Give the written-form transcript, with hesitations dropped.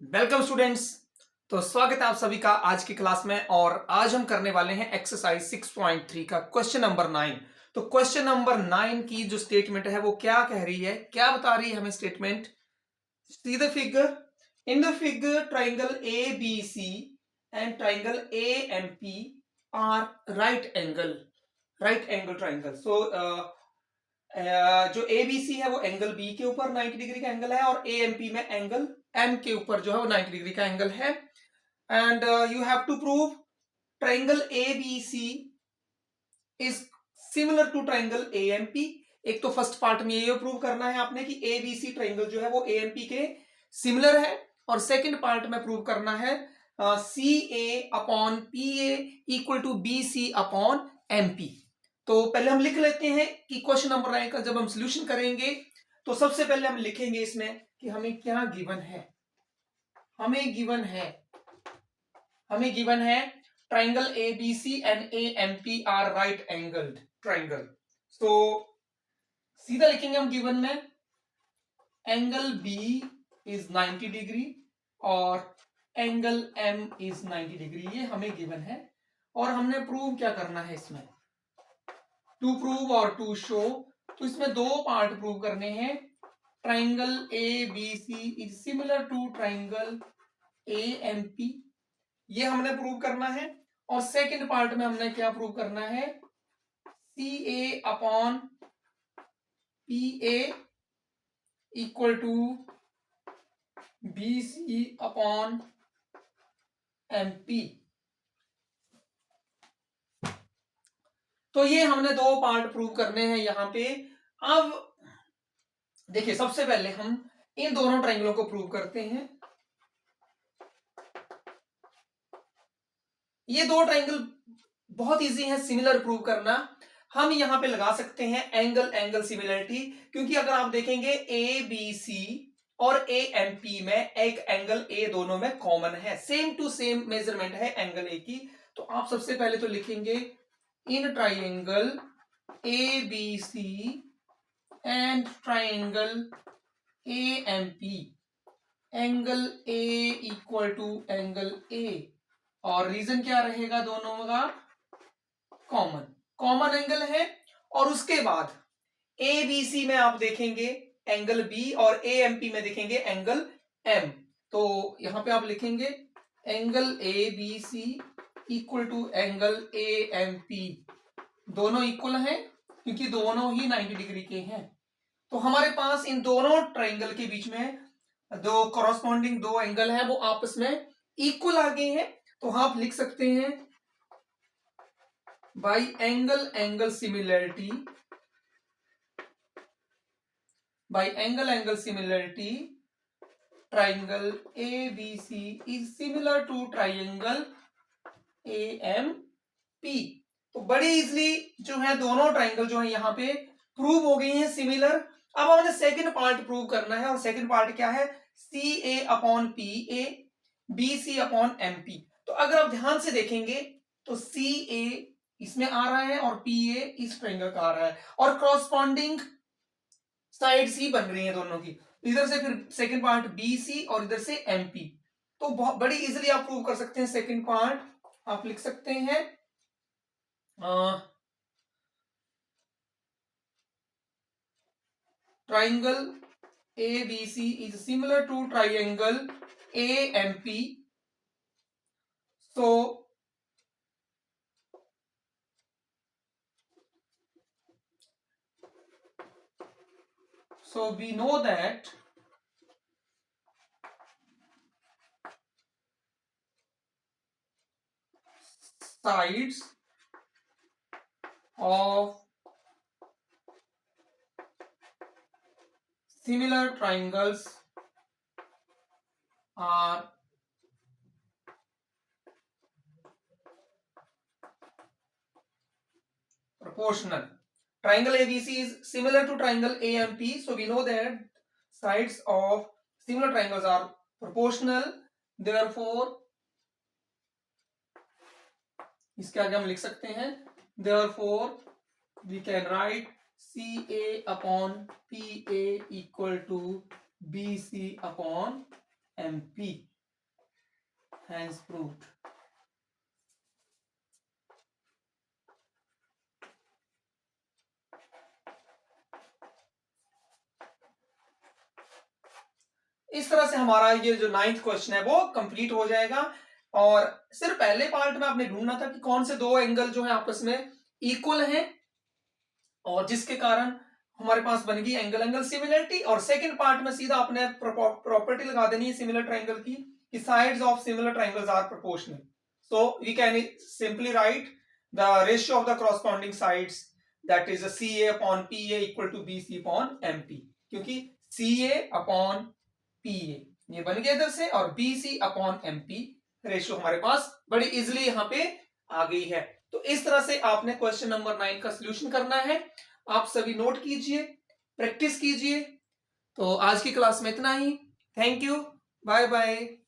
Welcome students. तो स्वागत है आप सभी का आज की क्लास में। और आज हम करने वाले हैं एक्सरसाइज 6.3 का क्वेश्चन नंबर 9। तो क्वेश्चन नंबर 9 की जो स्टेटमेंट है वो क्या कह रही है, क्या बता रही है हमें statement. See the figure, in the figure triangle A B C and triangle A M P are right angle triangle. So जो ए बी सी है वो एंगल बी के ऊपर 90 डिग्री का एंगल है और ए एम पी में एंगल एम के ऊपर जो है वो 90 डिग्री का एंगल है। And you have to prove triangle A B C is similar to triangle A M P. एक तो फर्स्ट पार्ट में ये प्रूव करना है आपने कि ए बी सी ट्राइंगल जो है वो ए एम पी के सिमिलर है, और सेकंड पार्ट में प्रूव करना है C A upon P A equal to B C upon M P. तो पहले हम लिख लेते हैं कि क्वेश्चन नंबर 9 का जब हम सोल्यूशन करेंगे तो सबसे पहले हम लिखेंगे इसमें कि हमें क्या गिवन है। हमें गिवन है triangle A B C and A M P are right angled triangle. तो सीधा लिखेंगे हम गिवन में एंगल बी इज 90 डिग्री और एंगल एम इज 90 डिग्री, ये हमें गिवन है। और हमने प्रूव क्या करना है इसमें, टू प्रूव और टू शो। तो इसमें दो पार्ट प्रूव करने हैं। Triangle A B C is similar to triangle A M P, ये हमने प्रूव करना है। और सेकंड पार्ट में हमने क्या प्रूव करना है, C A upon P A equal to B C upon M P. तो ये हमने दो पार्ट प्रूव करने हैं यहां पे। अब देखिए सबसे पहले हम इन दोनों ट्राइंगलों को प्रूव करते हैं। ये दो ट्राइंगल बहुत इजी है सिमिलर प्रूव करना। हम यहां पे लगा सकते हैं एंगल एंगल सिमिलरिटी, क्योंकि अगर आप देखेंगे ए बी सी और ए एम पी में एक एंगल ए दोनों में कॉमन है, सेम टू सेम मेजरमेंट है एंगल ए की। तो आप सबसे पहले तो लिखेंगे in triangle A B C and triangle A M P angle A equal to angle A. और रीजन क्या रहेगा, दोनों का कॉमन एंगल है। और उसके बाद ए बी सी में आप देखेंगे एंगल बी और ए एम पी में देखेंगे एंगल एम। तो यहां पे आप लिखेंगे angle A B C equal to angle A M P, दोनों इक्वल हैं क्योंकि दोनों ही 90 डिग्री के हैं। तो हमारे पास इन दोनों ट्राइंगल के बीच में दो कॉरस्पॉन्डिंग दो एंगल है वो आपस में इक्वल आ गए हैं। तो आप लिख सकते हैं by angle angle similarity, by angle angle similarity triangle ABC is similar to triangle AMP। तो बड़ी इजली जो है दोनों ट्राइंगल जो है यहाँ पे प्रूव हो गई हैं सिमिलर। अब हमें सेकंड पार्ट प्रूव करना है, और सेकंड पार्ट क्या है, C A upon P A B C upon M P. तो अगर आप ध्यान से देखेंगे तो सी ए इसमें आ रहा है और पी ए इस ट्राइंगल का आ रहा है, और क्रॉसपॉन्डिंग साइड्स ही बन रही हैं दोनों की। इधर से फिर सेकंड पार्ट बी सी और इधर से एमपी। तो बहुत बड़ी इजीली आप प्रूव कर सकते हैं। सेकंड पार्ट आप लिख सकते हैं triangle A B C is similar to triangle A M P. So we know that sides of similar triangles are proportional. Triangle ABC is similar to triangle AMP, so we know that sides of similar triangles are proportional. Therefore इसके आगे हम लिख सकते हैं therefore we can write CA upon PA equal to BC upon MP। Hence proved. इस तरह से हमारा ये जो 9th क्वेश्चन है वो कंप्लीट हो जाएगा। और सिर्फ पहले पार्ट में आपने ढूंढना था कि कौन से दो एंगल जो है आपस में इक्वल हैं और जिसके कारण हमारे पास बन गई एंगल एंगल सिमिलरिटी। और सेकंड पार्ट में सीधा आपने प्रॉपर्टी लगा देनी है सिमिलर ट्रायंगल की कि sides of similar triangles are proportional. So we can simply write the ratio of the corresponding sides that is CA upon PA equal to BC upon MP, क्योंकि CA upon PA ये बन गया इधर से और BC upon MP ratio हमारे पास बड़ी easily यहां पे आ गई है। तो इस तरह से आपने क्वेश्चन नंबर 9 का सोल्यूशन करना है। आप सभी नोट कीजिए, प्रैक्टिस कीजिए। तो आज की क्लास में इतना ही। Thank you, bye bye.